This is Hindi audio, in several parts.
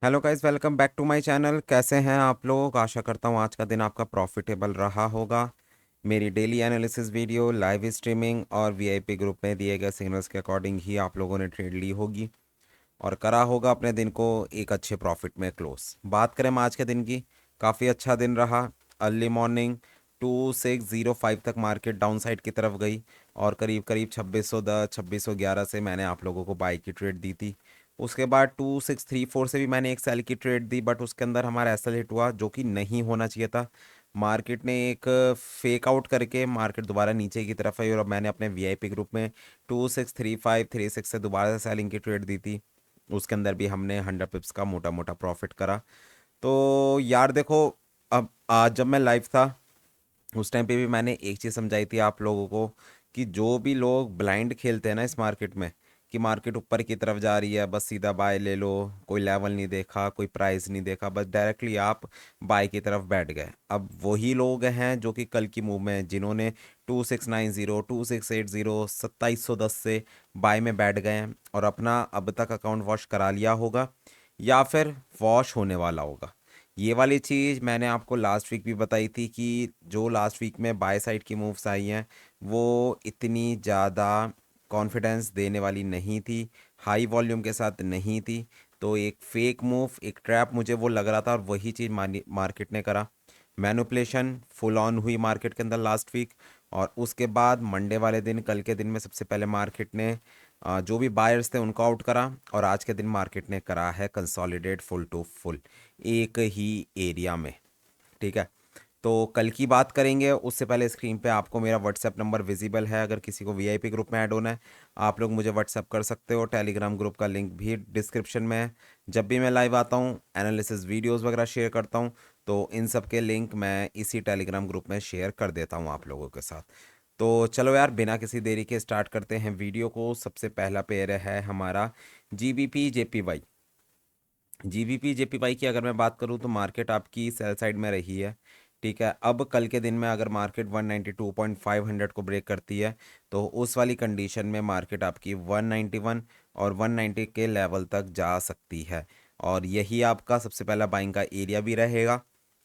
Hello guys, welcome back to my channel. कैसे हैं आप लोग? आशा करता हूँ आज का दिन आपका प्रॉफिटेबल रहा होगा। मेरी daily analysis video, live streaming और वीआईपी ग्रुप में दिए गए सिग्नल्स के अकॉर्डिंग ही आप लोगों ने ट्रेड ली होगी और करा होगा अपने दिन को एक अच्छे प्रॉफिट में क्लोज। बात करें हम आज के दिन की, काफ़ी अच्छा दिन रहा। अर्ली मॉर्निंग 2605 तक मार्केट डाउन साइड की तरफ गई और करीब करीब 2610 2611 से मैंने आप लोगों को बाई की ट्रेड दी थी। उसके बाद 2634 से भी मैंने एक सेल की ट्रेड दी, बट उसके अंदर हमारा एसएल हिट हुआ जो कि नहीं होना चाहिए था। मार्केट ने एक फेक आउट करके मार्केट दोबारा नीचे की तरफ आई और अब मैंने अपने वीआईपी ग्रुप में 263536 से दोबारा से सेलिंग की ट्रेड दी थी। उसके अंदर भी हमने 100 पिप्स का मोटा मोटा प्रॉफिट करा। तो यार देखो, अब आज जब मैं लाइव था उस टाइम पे भी मैंने एक चीज़ समझाई थी आप लोगों को कि जो भी लोग ब्लाइंड खेलते हैं ना इस मार्केट में, कि मार्केट ऊपर की तरफ जा रही है बस सीधा बाय ले लो, कोई लेवल नहीं देखा, कोई प्राइस नहीं देखा, बस डायरेक्टली आप बाय की तरफ बैठ गए। अब वही लोग हैं जो कि कल की मूव में जिन्होंने 2690 2680 2710 से बाय में बैठ गए हैं और अपना अब तक अकाउंट वॉश करा लिया होगा या फिर वॉश होने वाला होगा। ये वाली चीज़ मैंने आपको लास्ट वीक भी बताई थी कि जो लास्ट वीक में बाय साइड की मूव्स आई हैं वो इतनी ज़्यादा कॉन्फिडेंस देने वाली नहीं थी, हाई वॉल्यूम के साथ नहीं थी। तो एक फेक मूव, एक ट्रैप मुझे वो लग रहा था और वही चीज़ मार्केट ने करा। मैनुपुलेशन फुल ऑन हुई मार्केट के अंदर लास्ट वीक। और उसके बाद मंडे वाले दिन, कल के दिन में सबसे पहले मार्केट ने जो भी बायर्स थे उनको आउट करा और आज के दिन मार्केट ने करा है कंसोलिडेट फुल टू फुल एक ही एरिया में। ठीक है, तो कल की बात करेंगे उससे पहले स्क्रीन पे आपको मेरा व्हाट्सएप नंबर विजिबल है। अगर किसी को वीआईपी ग्रुप में ऐड होना है आप लोग मुझे व्हाट्सएप कर सकते हो। टेलीग्राम ग्रुप का लिंक भी डिस्क्रिप्शन में है। जब भी मैं लाइव आता हूँ, एनालिसिस वीडियोस वगैरह शेयर करता हूँ, तो इन सब के लिंक मैं इसी टेलीग्राम ग्रुप में शेयर कर देता हूँ आप लोगों के साथ। तो चलो यार, बिना किसी देरी के स्टार्ट करते हैं वीडियो को। सबसे पहला पेयर है हमारा जीबीपी जेपीवाई। जीबीपी जेपीवाई की अगर मैं बात करूं तो मार्केट आपकी सेल साइड में रही है। ठीक है, अब कल के दिन में अगर मार्केट 192.500 को ब्रेक करती है तो उस वाली कंडीशन में मार्केट आपकी 191 और 190 के लेवल तक जा सकती है। और यही आपका सबसे पहला बाइंग का एरिया भी रहेगा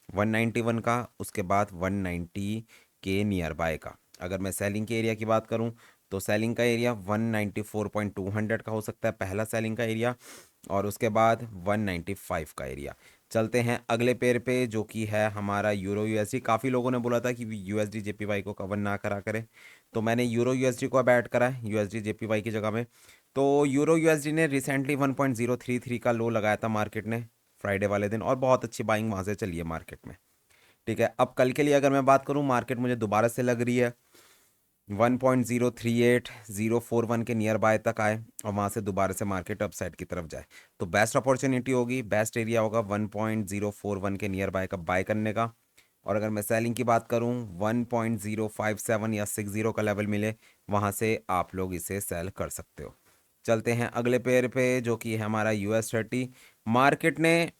191 का, उसके बाद 190 के नियर बाय का। अगर मैं सेलिंग के एरिया की बात करूं तो सेलिंग का एरिया 194.200 का हो सकता है पहला सेलिंग का एरिया, और उसके बाद 195 का एरिया। चलते हैं अगले पेयर पे जो कि है हमारा यूरो यूएसडी। काफ़ी लोगों ने बोला था कि यूएसडी जेपीवाई को कवर ना करा करें, तो मैंने यूरो यूएसडी को अब ऐड करा है यूएसडी जेपीवाई की जगह में। तो यूरो यूएसडी ने रिसेंटली 1.033 का लो लगाया था मार्केट ने फ्राइडे वाले दिन और बहुत अच्छी बाइंग वहाँ से चली है मार्केट में। ठीक है, अब कल के लिए अगर मैं बात करूँ, मार्केट मुझे दोबारा से लग रही है 1.038 041 के नियर बाय तक आए और वहाँ से दोबारा से मार्केट अप साइड की तरफ जाए। तो बेस्ट अपॉर्चुनिटी होगी, बेस्ट एरिया होगा 1.041 के नियर बाय का बाय करने का। और अगर मैं सेलिंग की बात करूं, 1.057 या 60 का लेवल मिले वहाँ से आप लोग इसे सेल कर सकते हो। चलते हैं अगले पेयर पे जो कि है हमारा US30। मार्केट ने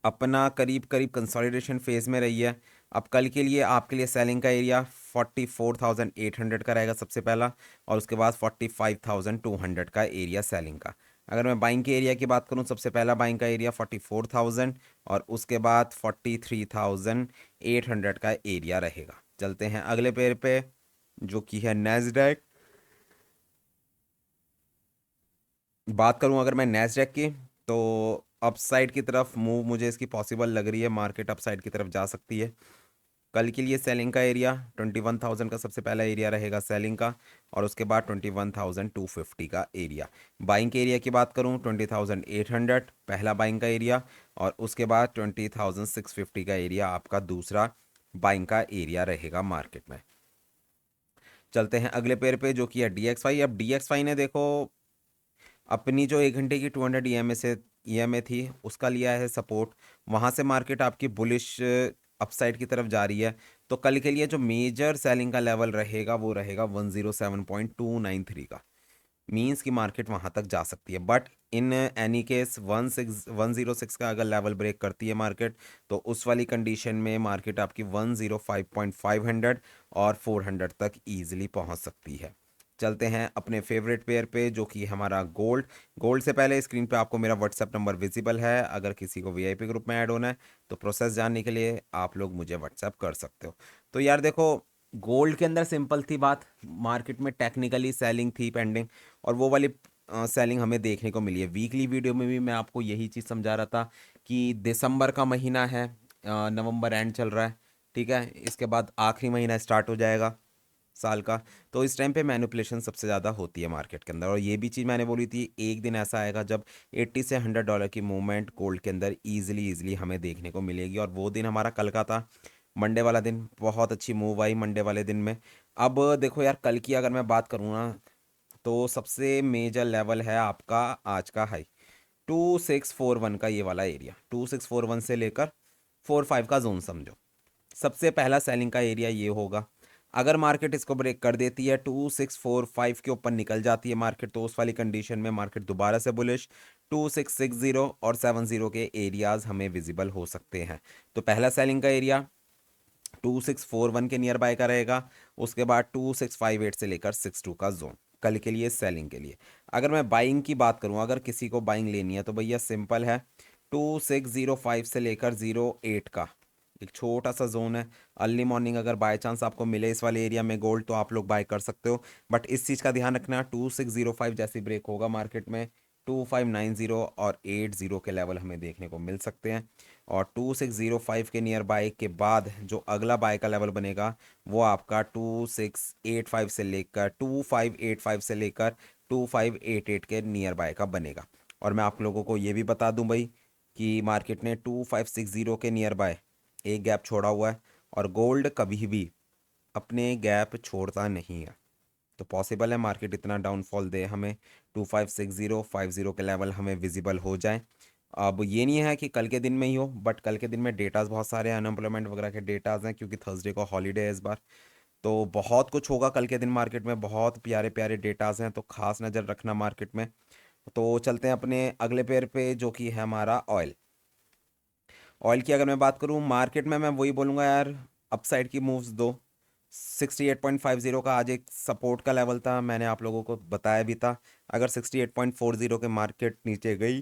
अपना करीब करीब कंसोलिडेशन फेज में रही है। अब कल के लिए आपके लिए सेलिंग का एरिया 44,800 का रहेगा सबसे पहला, और उसके बाद 45,200 का एरिया सेलिंग का। अगर मैं बाइंग के एरिया की बात करूं, सबसे पहला बाइंग का एरिया 44,000 और उसके बाद 43,800 का एरिया रहेगा। चलते हैं अगले पेयर पे जो कि है नैस्डैक। बात करूं अगर मैं नैस्डैक की, तो अपसाइड की तरफ मूव मुझे इसकी पॉसिबल लग रही है, मार्केट अपसाइड की तरफ जा सकती है। कल के लिए सेलिंग का एरिया 21,000 का सबसे पहला एरिया रहेगा सेलिंग का, और उसके बाद 21,250 का एरिया। बाइंग के एरिया की बात करूं, 20,800 पहला बाइंग का एरिया, और उसके बाद 20,650 का एरिया आपका दूसरा बाइंग का एरिया रहेगा मार्केट में। चलते हैं अगले पेयर पे जो कि है DXY। अब DXY ने देखो अपनी जो 1 घंटे की 200 ईएमए से ईएमए थी उसका लिया है सपोर्ट, वहां से मार्केट आपकी बुलिश अपसाइड की तरफ जा रही है। तो कल के लिए जो मेजर सेलिंग का लेवल रहेगा वो रहेगा 107.293 का। मीन्स की मार्केट वहां तक जा सकती है, बट इन एनी केस 106 का अगर लेवल ब्रेक करती है मार्केट तो उस वाली कंडीशन में मार्केट आपकी 105.500 और 400 तक ईजिली पहुंच सकती है। चलते हैं अपने फेवरेट पेयर पे जो कि हमारा गोल्ड। गोल्ड से पहले स्क्रीन पे आपको मेरा व्हाट्सएप नंबर विजिबल है, अगर किसी को वीआईपी ग्रुप में ऐड होना है तो प्रोसेस जानने के लिए आप लोग मुझे व्हाट्सएप कर सकते हो। तो यार देखो, गोल्ड के अंदर सिंपल थी बात, मार्केट में टेक्निकली सेलिंग थी पेंडिंग, और वो वाली सेलिंग हमें देखने को मिली है। वीकली वीडियो में भी मैं आपको यही चीज़ समझा रहा था कि दिसंबर का महीना है, नवंबर एंड चल रहा है, ठीक है, इसके बाद आखिरी महीना स्टार्ट हो जाएगा साल का। तो इस टाइम पे मैनिपुलेशन सबसे ज़्यादा होती है मार्केट के अंदर, और ये भी चीज़ मैंने बोली थी, एक दिन ऐसा आएगा जब 80 से $100 की मूवमेंट गोल्ड के अंदर ईजिली ईजिली हमें देखने को मिलेगी, और वो दिन हमारा कल का था, मंडे वाला दिन। बहुत अच्छी मूव आई मंडे वाले दिन में। अब देखो यार, कल की अगर मैं बात करूँ ना, तो सबसे मेजर लेवल है आपका आज का हाई 2641 का, ये वाला एरिया 2641 से लेकर 45 का जोन समझो, सबसे पहला सेलिंग का एरिया ये होगा। अगर मार्केट इसको ब्रेक कर देती है, 2645 के ऊपर निकल जाती है मार्केट, तो उस वाली कंडीशन में मार्केट दोबारा से बुलिश 2660 और 70 के एरियाज हमें विजिबल हो सकते हैं। तो पहला सेलिंग का एरिया 2641 के नियर बाय का रहेगा, उसके बाद 2658 से लेकर 62 का जोन कल के लिए सेलिंग के लिए। अगर मैं बाइंग की बात करूं, अगर किसी को बाइंग लेनी है तो भैया सिंपल है, 2605 से लेकर 08 का एक छोटा सा जोन है। अर्ली मॉर्निंग अगर बाय चांस आपको मिले इस वाले एरिया में गोल्ड, तो आप लोग बाय कर सकते हो, बट इस चीज़ का ध्यान रखना, 2605 जैसी ब्रेक होगा मार्केट में 2590 और 80 के लेवल हमें देखने को मिल सकते हैं। और 2605 के नियर बाय के बाद जो अगला बाय का लेवल बनेगा वो आपका 2585 से लेकर 2588 के नियर बाय का बनेगा। और मैं आप लोगों को ये भी बता दूं भाई कि मार्केट ने 2560 के नियर बाय एक गैप छोड़ा हुआ है, और गोल्ड कभी भी अपने गैप छोड़ता नहीं है। तो पॉसिबल है मार्केट इतना डाउनफॉल दे हमें, 256050 के लेवल हमें विजिबल हो जाए। अब ये नहीं है कि कल के दिन में ही हो, बट कल के दिन में डेटाज बहुत सारे अनएम्प्लॉयमेंट वगैरह के डेटाज हैं, क्योंकि थर्सडे को हॉलीडे है इस बार। तो बहुत कुछ होगा कल के दिन मार्केट में, बहुत प्यारे प्यारे डेटाज हैं, तो खास नज़र रखना मार्केट में। तो चलते हैं अपने अगले पेयर पे जो कि है हमारा ऑयल। ऑयल की अगर मैं बात करूं, मार्केट में मैं वही बोलूँगा यार, अपसाइड की मूव्स दो। 68.50 का आज एक सपोर्ट का लेवल था, मैंने आप लोगों को बताया भी था। अगर 68.40 के मार्केट नीचे गई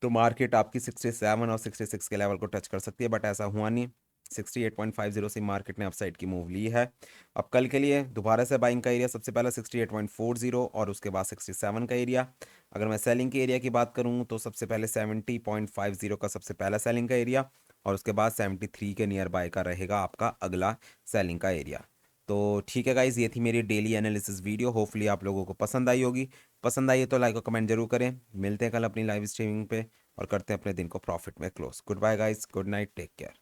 तो मार्केट आपकी 67 और 66 के लेवल को टच कर सकती है, बट ऐसा हुआ नहीं। 68.50 से मार्केट ने अपसाइड की मूव ली है। अब कल के लिए दोबारा से बाइंग का एरिया सबसे पहला 68.40 और उसके बाद 67 का एरिया। अगर मैं सेलिंग के एरिया की बात करूं तो सबसे पहले 70.50 का सबसे पहला सेलिंग का एरिया, और उसके बाद 73 के नियर बाय का रहेगा आपका अगला सेलिंग का एरिया। तो ठीक है गाइज, ये थी मेरी डेली एनालिसिस वीडियो, होपफुली आप लोगों को पसंद आई होगी। पसंद आई है तो लाइक और कमेंट जरूर करें। मिलते हैं कल अपनी लाइव स्ट्रीमिंग पे और करते हैं अपने दिन को प्रॉफिट में close. Good bye guys, good night, take care.